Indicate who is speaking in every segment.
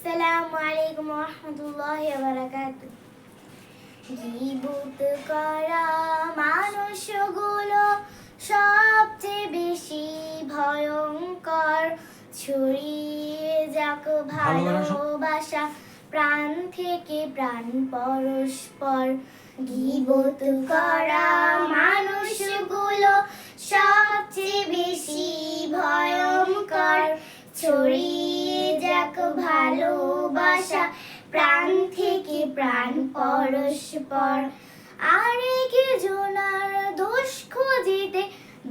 Speaker 1: আসসালামু আলাইকুম ওয়া রাহমাতুল্লাহি ওয়া বারাকাতুহু। গীবত করা মানুষগুলো সবচেয়ে বেশি ভয়ঙ্কর, ছড়িয়ে যাক ভালোবাসা প্রাণ থেকে প্রাণ পরস্পর। গীবত করা মানুষগুলো সবচেয়ে বেশি ভয়ঙ্কর, ছড়িয়ে যাক ভালোবাসা প্রাণ থেকে প্রাণ পরস্পর। আরেক জনার দোষ খুঁজিতে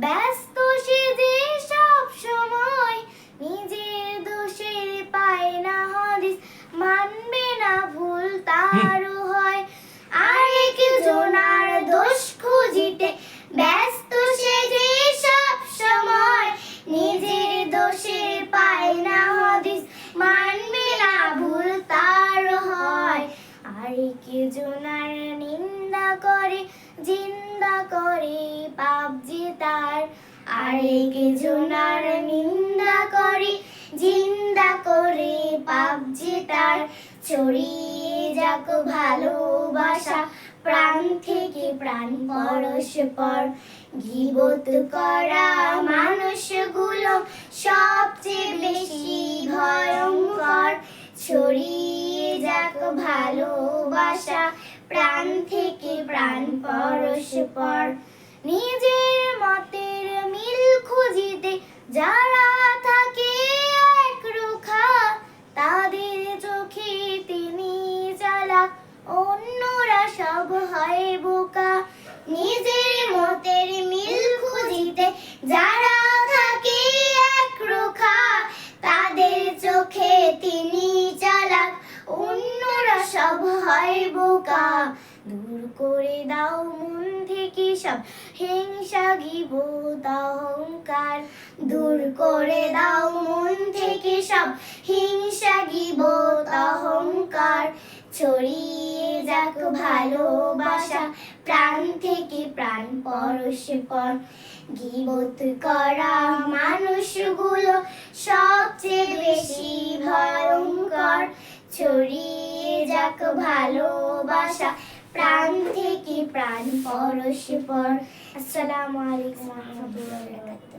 Speaker 1: ব্যস্ত সে যে সব সময়, নিজের দোষের পায় না হদিস, মানবে না ভুল তারও হয়। আরেক জনার দোষ খুঁজিতে ব্যস্ত সে যে সব সময়, নিজের দোষের পায় না হদিস, মানবে না ভুল তার হয়। আরেক জনার নিন্দা করে জিন্দা করে পাপ যে তার, আরেক জনার নিন্দা করে জিন্দা করে পাপ যে তার। ছড়িয়ে যাক ভালোবাসা প্রাণ থেকে প্রাণ পরস্পর। গীবত করা মানুষগুলো সবচেয়ে বেশি ভয়ঙ্কর, ছড়িয়ে যাক ভালোবাসা প্রাণ থেকে প্রাণ পরস্পর। নিজের মতের মিল খুঁজিতে যারা থাকে একরোখা, তাদের চোখে তিনি চালাক, অন্যরা সব হয় বোকা। নিজের মতের মিল খুঁজিতে যারা থাকে একরোখা, তাদের চোখে তিনি চালাক, অন্যরা সব হয় বোকা। দূর করে দাও মন থেকে সব হিংসা গীবত অহংকার, দূর করে দাও মন থেকে সব হিংসা গীবত অহংকার। ছড়িয়ে যাক ভালোবাসা প্রাণ থেকে প্রাণ পরস্পর। গীবত করা মানুষগুলো সবচেয়ে বেশি ভয়ঙ্কর, ছড়িয়ে যাক ভালোবাসা প্রাণ থেকে প্রাণ পরস্পর। আসসালামু আলাইকুম ওয়া রাহমাতুল্লাহি ওয়া বারাকাতুহু।